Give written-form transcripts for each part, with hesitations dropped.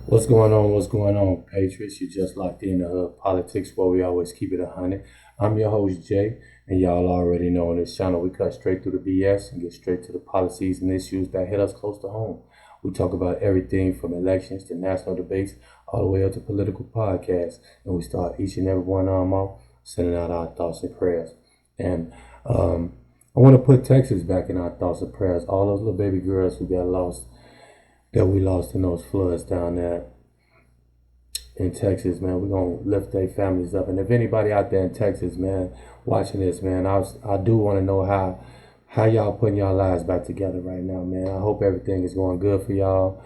What's going on? What's going on, Patriots? You just locked in the politics where we always keep it 100. I'm your host, Jay, and y'all already know on this channel we cut straight through the BS and get straight to the policies and issues that hit us close to home. We talk about everything from elections to national debates all the way up to political podcasts, and we start each and every one off sending out our thoughts and prayers. And I want to put Texas back in our thoughts and prayers. All those little baby girls who got lost, that we lost in those floods down there in Texas, man. We're going to lift their families up. And if anybody out there in Texas, man, watching this, man, I do want to know how y'all putting y'all lives back together right now, man. I hope everything is going good for y'all.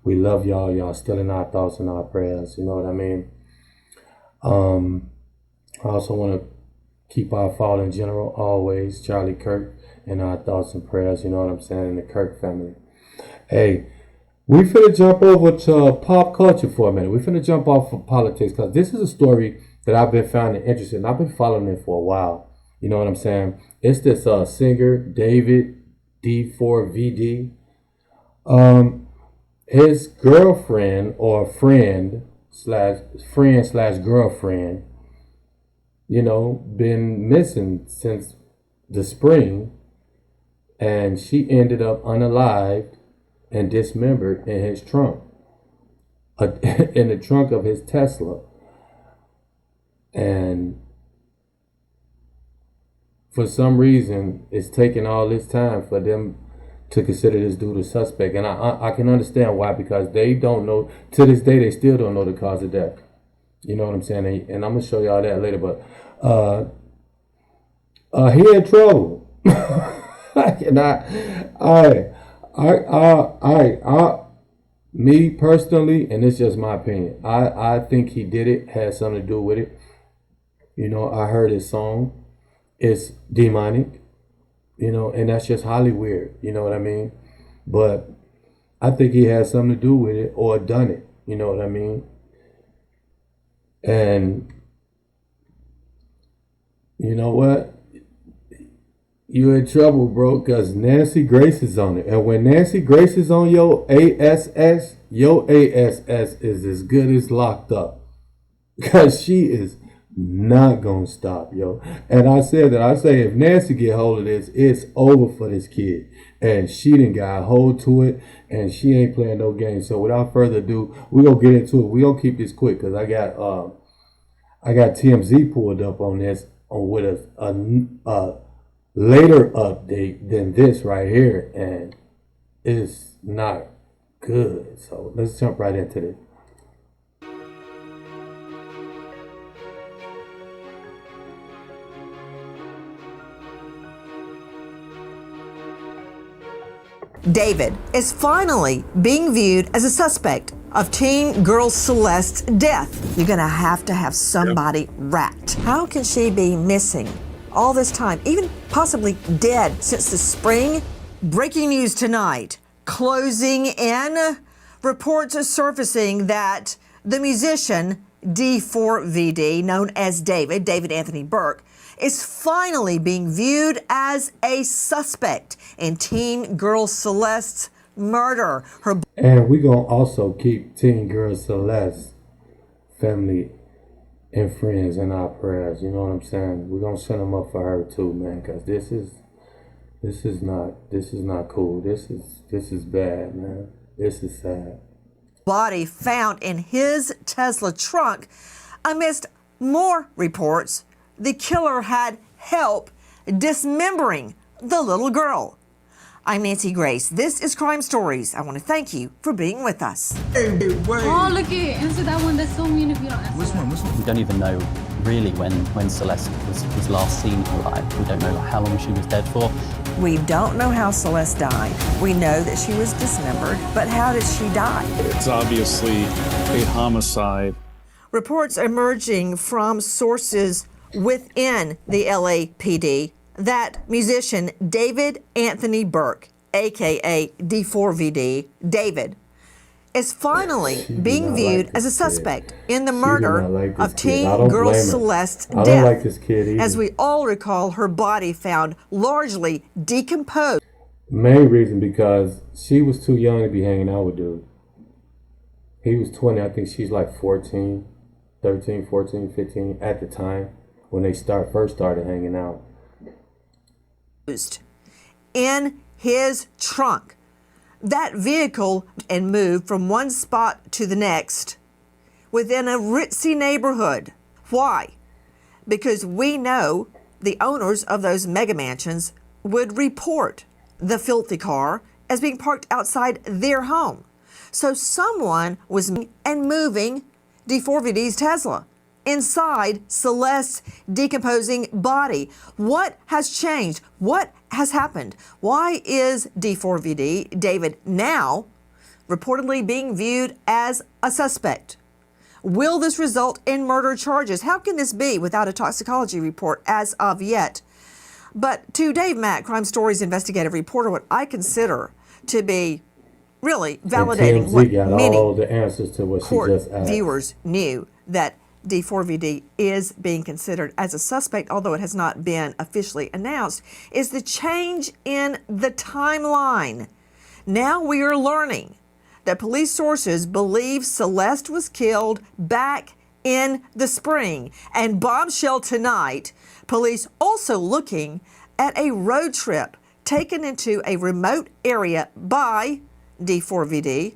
We love y'all. Y'all still in our thoughts and our prayers. You know what I mean? I also want to keep our fallen general always, Charlie Kirk, in our thoughts and prayers. You know what I'm saying? And the Kirk family. Hey, we finna jump over to pop culture for a minute. We finna jump off of politics because this is a story that I've been finding interesting. I've been following it for a while. You know what I'm saying? It's this singer, David D4vd. His girlfriend or friend slash girlfriend, been missing since the spring, and she ended up unalived and dismembered in his trunk, in the trunk of his Tesla. And for some reason, it's taken all this time for them to consider this dude a suspect. And I can understand why, because they don't know, to this day, they still don't know the cause of death. You know what I'm saying? And I'm going to show y'all that later. But he in trouble. And me personally, and it's just my opinion, I think he did it, had something to do with it. I heard his song. It's demonic, and that's just highly weird. You know what I mean? But I think he had something to do with it or done it. You know what I mean? And you know what? You're in trouble, bro, because Nancy Grace is on it. And when Nancy Grace is on your ASS is as good as locked up. Because she is not going to stop, yo. And I say if Nancy get hold of this, it's over for this kid. And she done got a hold to it, and she ain't playing no games. So without further ado, we're going to get into it. We're going to keep this quick because I got TMZ pulled up on this with a later update than this right here, and it's not good. So let's jump right into this. David is finally being viewed as a suspect of teen girl Celeste's death. You're gonna have to have somebody wrapped. How can she be missing all this time, even possibly dead since the spring? Breaking news tonight, closing in. Reports are surfacing that the musician D4vd, known as David Anthony Burke, is finally being viewed as a suspect in teen girl Celeste's murder. And we're going to also keep teen girl Celeste's family and friends in our prayers. You know what I'm saying? We're going to send them up for her too, man, because this is not cool. This is bad, man. This is sad. Body found in his Tesla trunk. Amidst more reports, the killer had help dismembering the little girl. I'm Nancy Grace. This is Crime Stories. I want to thank you for being with us. Hey, wait. Oh, look at answer that one. That's so mean if you don't answer. Which one? We don't even know really when Celeste was last seen alive. We don't know how long she was dead for. We don't know how Celeste died. We know that she was dismembered, but how did she die? It's obviously a homicide. Reports emerging from sources within the LAPD that musician David Anthony Burke, aka D4vd, David, is finally being viewed as a suspect in the murder of teen girl Celeste's death. I don't like this kid either. As we all recall, her body found largely decomposed. Main reason because she was too young to be hanging out with dude. He was 20. I think she's like 14, 13, 14, 15 at the time when they first started hanging out. In his trunk. That vehicle and moved from one spot to the next within a ritzy neighborhood. Why? Because we know the owners of those mega mansions would report the filthy car as being parked outside their home. So someone was moving D4vd's Tesla inside Celeste's decomposing body. What has changed? What has happened? Why is D4vd, David, now reportedly being viewed as a suspect? Will this result in murder charges? How can this be without a toxicology report as of yet? But to Dave Mack, Crime Stories investigative reporter, what I consider to be really validating what many all the answers to what court she just asked. Viewers knew, that D4vd is being considered as a suspect, although it has not been officially announced, is the change in the timeline. Now we are learning that police sources believe Celeste was killed back in the spring. And bombshell tonight, police also looking at a road trip taken into a remote area by D4vd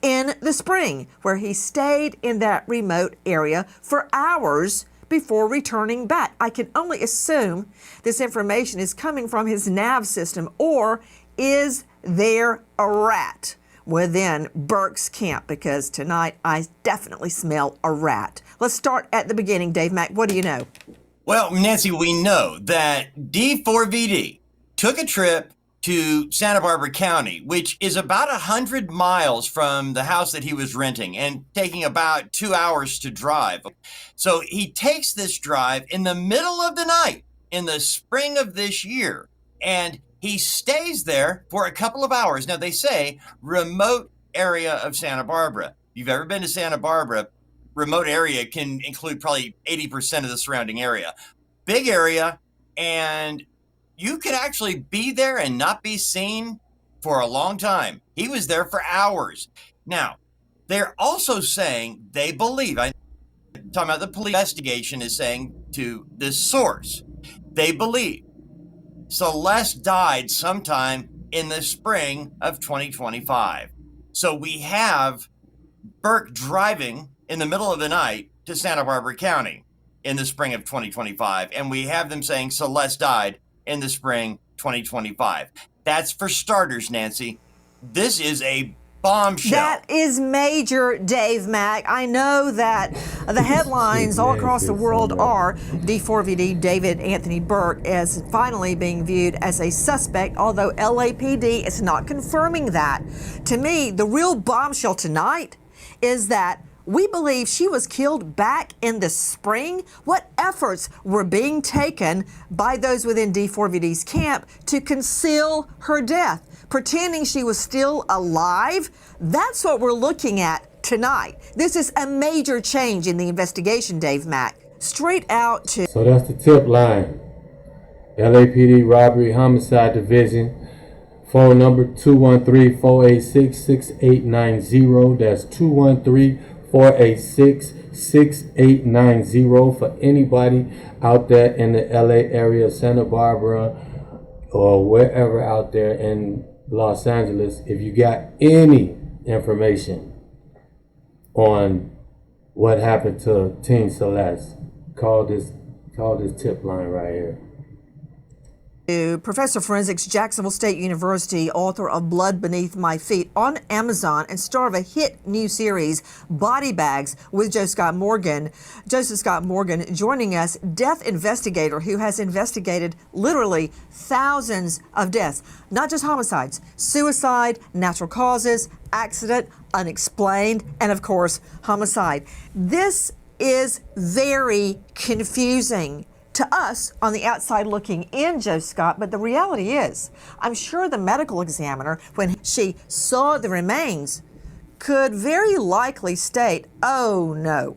in the spring, where he stayed in that remote area for hours before returning back. I can only assume this information is coming from his nav system, or is there a rat within Burke's camp? Because tonight I definitely smell a rat. Let's start at the beginning. Dave Mack, what do you know? Well, Nancy, we know that D4vd took a trip to Santa Barbara County, which is about 100 miles from the house that he was renting and taking about 2 hours to drive. So he takes this drive in the middle of the night in the spring of this year, and he stays there for a couple of hours. Now, they say remote area of Santa Barbara. If you've ever been to Santa Barbara, remote area can include probably 80% of the surrounding area. Big area, and you can actually be there and not be seen for a long time. He was there for hours. Now, they're also saying they believe, I'm talking about the police investigation is saying to this source, they believe Celeste died sometime in the spring of 2025. So we have Burke driving in the middle of the night to Santa Barbara County in the spring of 2025. And we have them saying Celeste died in the spring 2025. That's for starters, Nancy. This is a bombshell. That is major, Dave Mack. I know that the headlines all across the world are D4vd David Anthony Burke as finally being viewed as a suspect, although LAPD is not confirming that. To me, the real bombshell tonight is that we believe she was killed back in the spring. What efforts were being taken by those within D4vd's camp to conceal her death, pretending she was still alive? That's what we're looking at tonight. This is a major change in the investigation, Dave Mack. Straight out to... So that's the tip line. LAPD Robbery Homicide Division. Phone number 213-486-6890. That's 213-486-6890 for anybody out there in the LA area, Santa Barbara, or wherever out there in Los Angeles. If you got any information on what happened to Teen Celeste, call this tip line right here. Professor of Forensics, Jacksonville State University, author of Blood Beneath My Feet on Amazon, and star of a hit new series, Body Bags, with Joseph Scott Morgan joining us, death investigator who has investigated literally thousands of deaths, not just homicides, suicide, natural causes, accident, unexplained, and of course, homicide. This is very confusing to us on the outside looking in, Joe Scott, but the reality is, I'm sure the medical examiner, when she saw the remains, could very likely state, oh no,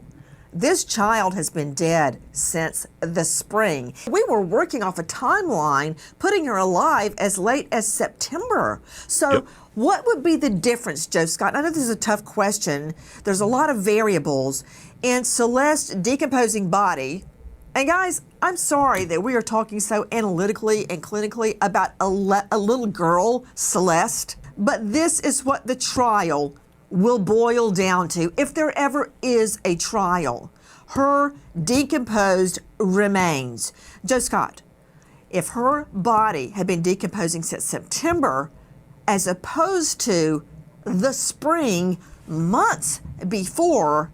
This child has been dead since the spring. We were working off a timeline, putting her alive as late as September. So what would be the difference, Joe Scott? I know this is a tough question. There's a lot of variables in Celeste's decomposing body. And guys, I'm sorry that we are talking so analytically and clinically about a little girl, Celeste, but this is what the trial will boil down to, if there ever is a trial. Her decomposed remains. Joe Scott, if her body had been decomposing since September, as opposed to the spring, months before,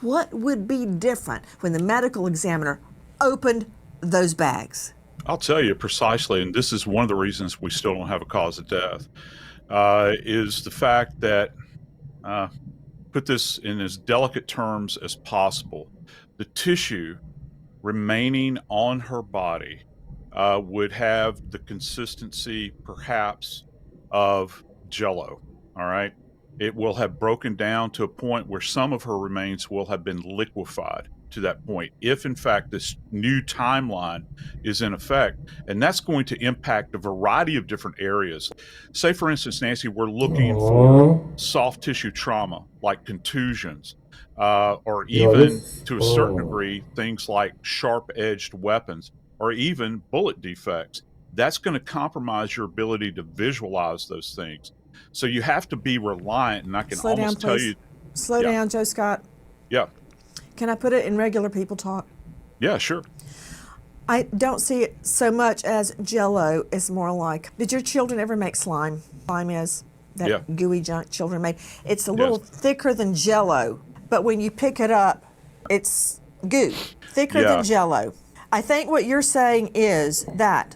what would be different when the medical examiner opened those bags? I'll tell you precisely, and this is one of the reasons we still don't have a cause of death, is the fact that, put this in as delicate terms as possible, the tissue remaining on her body would have the consistency, perhaps, of Jell-O, all right? It will have broken down to a point where some of her remains will have been liquefied to that point, if in fact this new timeline is in effect. And that's going to impact a variety of different areas. Say, for instance, Nancy, we're looking for soft tissue trauma like contusions, or even to a certain degree, things like sharp-edged weapons, or even bullet defects. That's going to compromise your ability to visualize those things. So you have to be reliant, and I can almost tell you. Slow down, Joe Scott. Yeah. Can I put it in regular people talk? Yeah, sure. I don't see it so much as Jell-O. It's more like, did your children ever make slime? Slime is that gooey junk children made. It's a little thicker than Jell-O, but when you pick it up, it's goo, thicker than Jell-O. I think what you're saying is that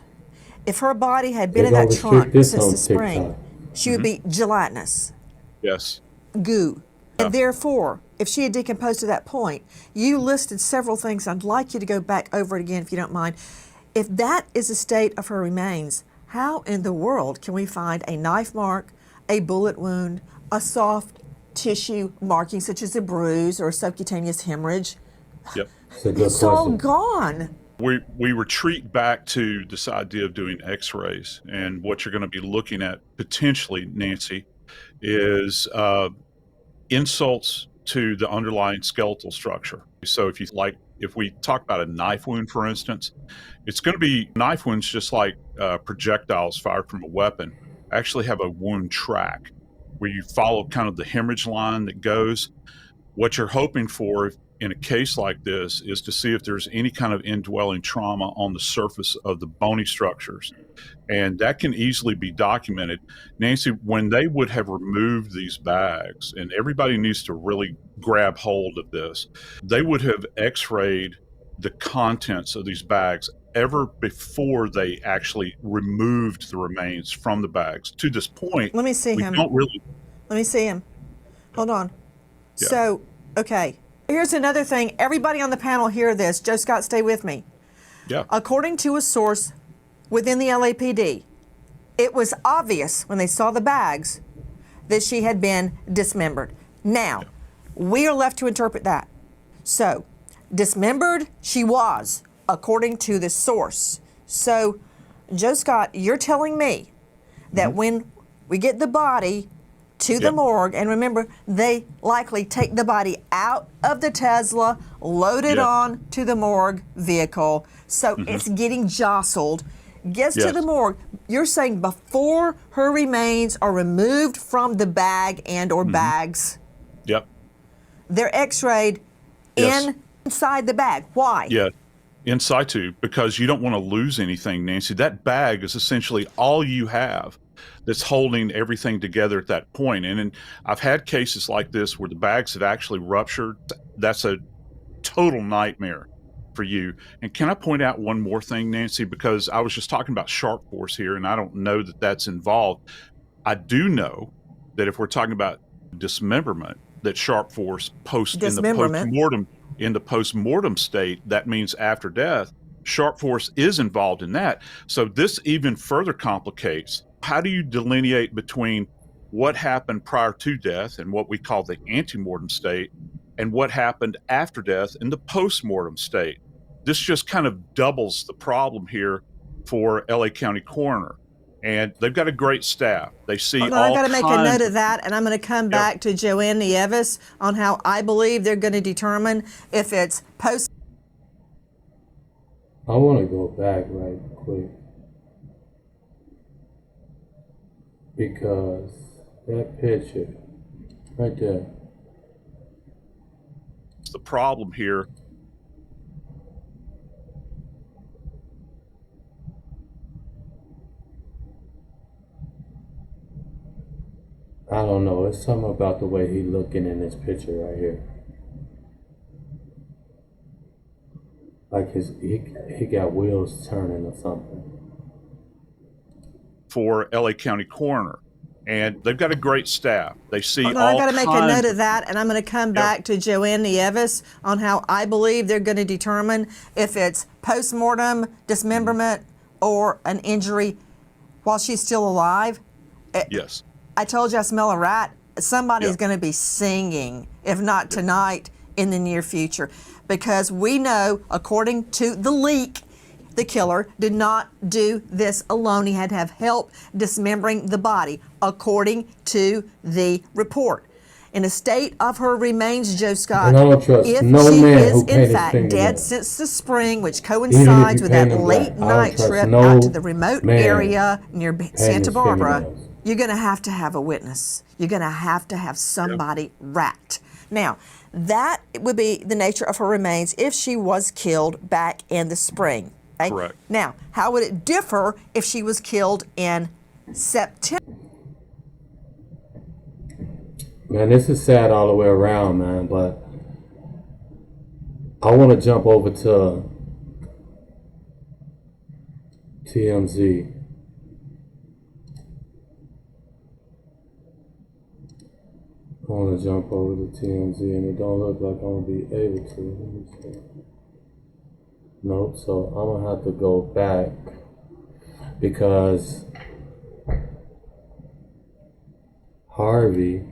if her body had been in that trunk since the spring, she would be gelatinous. Yes. Goo. And therefore, if she had decomposed to that point, you listed several things. I'd like you to go back over it again if you don't mind. If that is the state of her remains, how in the world can we find a knife mark, a bullet wound, a soft tissue marking such as a bruise or a subcutaneous hemorrhage? Yep. It's all gone. We retreat back to this idea of doing x-rays, and what you're going to be looking at potentially, Nancy, is insults to the underlying skeletal structure. So if we talk about a knife wound, for instance, it's going to be knife wounds just like projectiles fired from a weapon actually have a wound track where you follow kind of the hemorrhage line that goes. What you're hoping for in a case like this is to see if there's any kind of indwelling trauma on the surface of the bony structures. And that can easily be documented. Nancy, when they would have removed these bags, and everybody needs to really grab hold of this, they would have x-rayed the contents of these bags ever before they actually removed the remains from the bags. To this point, let me see him. Let me see him. Hold on. Yeah. So, okay. Here's another thing. Everybody on the panel hear this. Joe Scott, stay with me. Yeah. According to a source within the LAPD, it was obvious when they saw the bags that she had been dismembered. Now, we are left to interpret that. So, dismembered she was, according to the source. So, Joe Scott, you're telling me that when we get the body to the morgue, and remember, they likely take the body out of the Tesla, load it on to the morgue vehicle, so it's getting jostled, gets to the morgue. You're saying before her remains are removed from the bag and or bags, they're x-rayed inside the bag. Why? Yeah, in situ, because you don't want to lose anything, Nancy. That bag is essentially all you have that's holding everything together at that point. And I've had cases like this where the bags have actually ruptured. That's a total nightmare for you. And can I point out one more thing, Nancy, because I was just talking about sharp force here, and I don't know that that's involved. I do know that if we're talking about dismemberment, that sharp force in the post-mortem state, that means after death, sharp force is involved in that. So this even further complicates. How do you delineate between what happened prior to death and what we call the antemortem state, and what happened after death in the post-mortem state. This just kind of doubles the problem here for LA County Coroner. And they've got a great staff. They see Hold on, all I got to make a kinds note of that, and I'm going to come back to Joanne Nieves on how I believe they're going to determine if it's post. I want to go back right quick because that picture right there. The problem here. I don't know. It's something about the way he looking in this picture right here. Like he got wheels turning or something. For LA County Coroner. And they've got a great staff. They see Hold on, all I got to make a kinds note of that, and I'm going to come back to Joanne Nieves on how I believe they're going to determine if it's post-mortem dismemberment or an injury while she's still alive. Yes. I told you I smell a rat. Somebody's going to be singing, if not tonight, in the near future. Because we know, according to the leak, the killer did not do this alone. He had to have help dismembering the body, according to the report. In a state of her remains, Joe Scott, And I don't trust if no she man is who paint in his fact fingernails. dead since the spring, which coincides with that paint them late black, I don't night trust trip no out to the remote man area near Santa his Barbara, fingernails. you're going to have a witness. You're going to have somebody wrapped. Now, that would be the nature of her remains if she was killed back in the spring. Okay? Correct. Now, how would it differ if she was killed in September? Man, this is sad all the way around, man, but I want to jump over to TMZ. I want to jump over to TMZ, and it don't look like I'm going to be able to. Let me see. Nope, so I'm going to have to go back because Harvey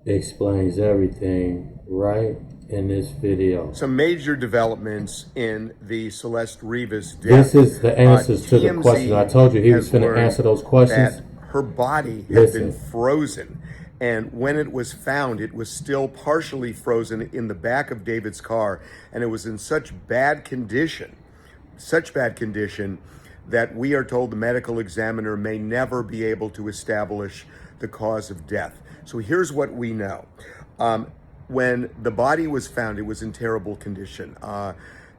explains everything right in this video. Some major developments in the Celeste Rivas death. This is the answers to the TMZ question. I told you he was has going to learned answer those questions. that her body had Listen. been frozen, and when it was found, it was still partially frozen in the back of David's car, and it was in such bad condition that we are told the medical examiner may never be able to establish the cause of death. So here's what we know. When the body was found, it was in terrible condition.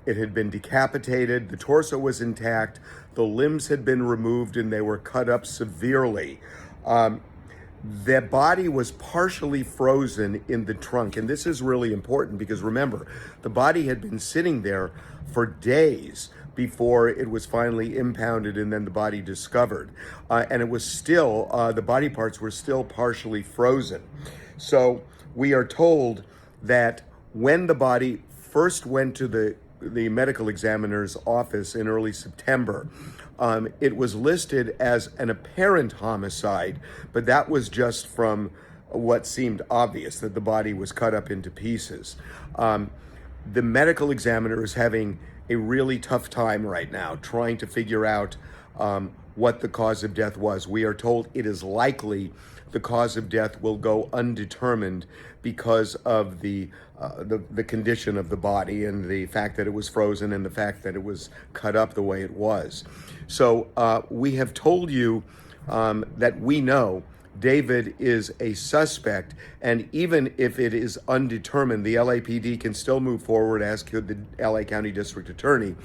It had been decapitated, the torso was intact, the limbs had been removed, and they were cut up severely. The body was partially frozen in the trunk, and this is really important because remember, the body had been sitting there for days before it was finally impounded and then the body discovered. And it was still, the body parts were still partially frozen. So we are told that when the body first went to the medical examiner's office in early September, it was listed as an apparent homicide, but that was just from what seemed obvious, that the body was cut up into pieces. The medical examiner is having a really tough time right now trying to figure out what the cause of death was. We are told it is likely the cause of death will go undetermined because of the condition of the body and the fact that it was frozen and the fact that it was cut up the way it was. So we have told you that we know David is a suspect, and even if it is undetermined, the LAPD can still move forward, as could the LA County District Attorney.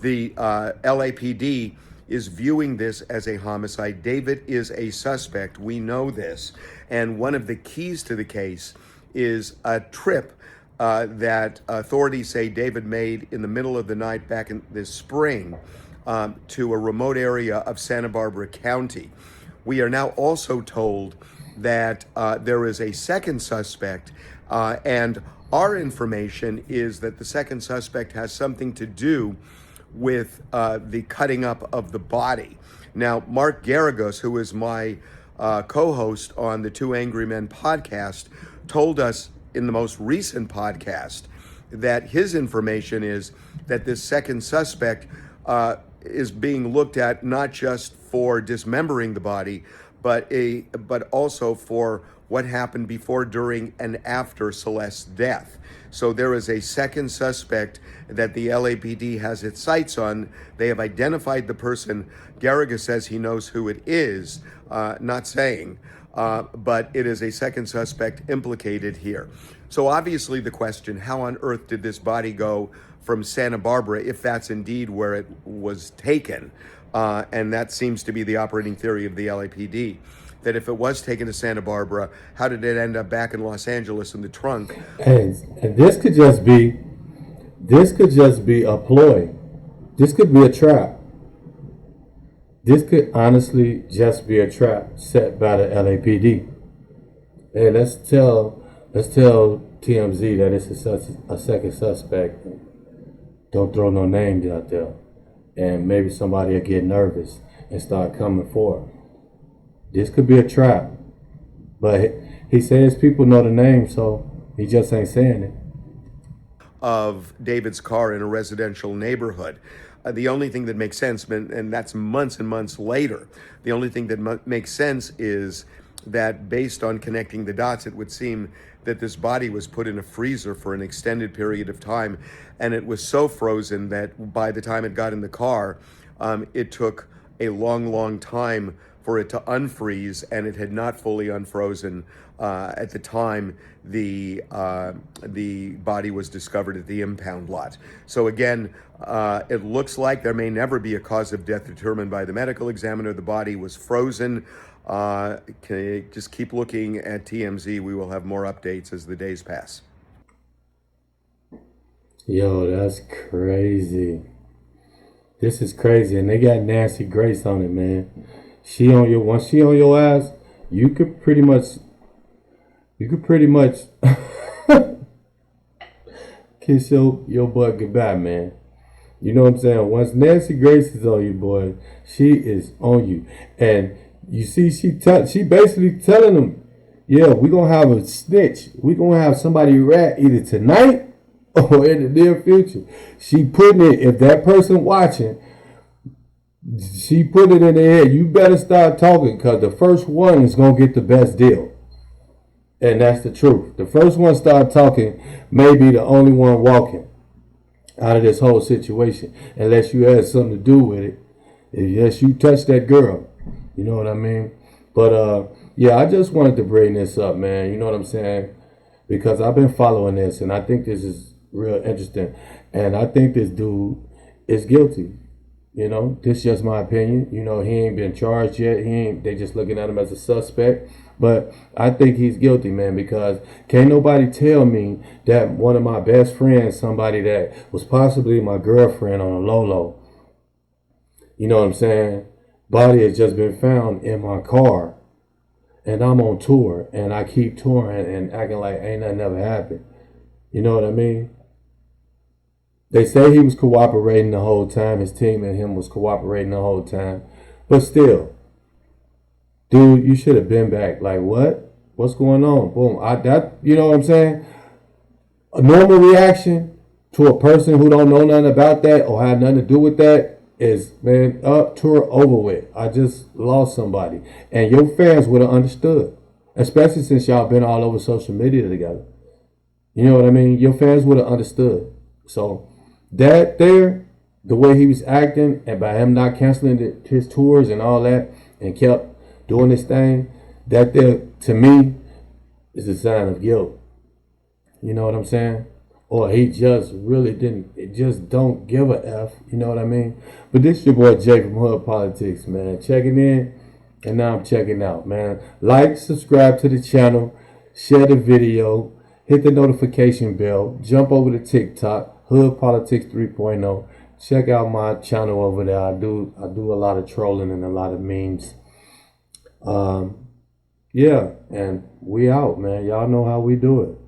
The LAPD is viewing this as a homicide. David is a suspect. We know this. And one of the keys to the case is a trip that authorities say David made in the middle of the night back in this spring to a remote area of Santa Barbara County. We are now also told that there is a second suspect, and our information is that the second suspect has something to do with the cutting up of the body. Now, Mark Garagos, who is my co-host on the Two Angry Men podcast, told us in the most recent podcast that his information is that this second suspect is being looked at not just for dismembering the body, but also for what happened before, during, and after Celeste's death. So there is a second suspect that the LAPD has its sights on. They have identified the person. Garriga says he knows who it is, not saying, but it is a second suspect implicated here. So obviously the question, how on earth did this body go from Santa Barbara, if that's indeed where it was taken? And that seems to be the operating theory of the LAPD, that if it was taken to Santa Barbara, how did it end up back in Los Angeles in the trunk? And this could just be a ploy. This could be a trap. This could honestly just be a trap set by the LAPD. Hey, let's tell TMZ that it's a second suspect. Don't throw no names out there, and maybe somebody will get nervous and start coming forward. This could be a trap, but he says people know the name, so he just ain't saying it. Of David's car in a residential neighborhood. The only thing that makes sense, and that's months and months later, the only thing that makes sense is that based on connecting the dots, it would seem that this body was put in a freezer for an extended period of time, and it was so frozen that by the time it got in the car, it took a long time for it to unfreeze, and it had not fully unfrozen at the time the body was discovered at the impound lot. So again, it looks like there may never be a cause of death determined by the medical examiner. The body was frozen. Just keep looking at TMZ. We will have more updates as the days pass. Yo, that's crazy. This is crazy, and they got Nancy Grace on it, man. Once she on your ass, you could pretty much kiss your butt goodbye, man. You know what I'm saying? Once Nancy Grace is on you, boy, she is on you. And you see, she basically telling them, yeah, we're going to have a snitch. We're going to have somebody rat either tonight or in the near future. She putting it, if that person watching, she put it in their head, you better start talking, because the first one is going to get the best deal. And that's the truth. The first one start talking may be the only one walking out of this whole situation, unless you had something to do with it. Unless you touch that girl. You know what I mean? But yeah, I just wanted to bring this up, man. You know what I'm saying? Because I've been following this, and I think this is real interesting. And I think this dude is guilty. You know, this is just my opinion. You know, he ain't been charged yet. They just looking at him as a suspect. But I think he's guilty, man, because can't nobody tell me that one of my best friends, somebody that was possibly my girlfriend on a low, you know what I'm saying? Body has just been found in my car, and I'm on tour, and I keep touring and acting like ain't nothing ever happened. You know what I mean? They say he was cooperating the whole time. His team and him was cooperating the whole time. But still, dude, you should have been back. Like, what? What's going on? Boom. You know what I'm saying? A normal reaction to a person who don't know nothing about that or had nothing to do with that is, man, tour over with. I just lost somebody. And your fans would have understood. Especially since y'all been all over social media together. You know what I mean? Your fans would have understood. So that there, the way he was acting, and by him not canceling his tours and all that, and kept doing this thing, that there, to me, is a sign of guilt. You know what I'm saying? Or he just really just don't give a F. You know what I mean? But this is your boy Jay from Hood Politics, man. Checking in, and now I'm checking out, man. Like, subscribe to the channel, share the video, hit the notification bell, jump over to TikTok, Hood Politics 3.0. Check out my channel over there. I do a lot of trolling and a lot of memes. Yeah, and we out, man. Y'all know how we do it.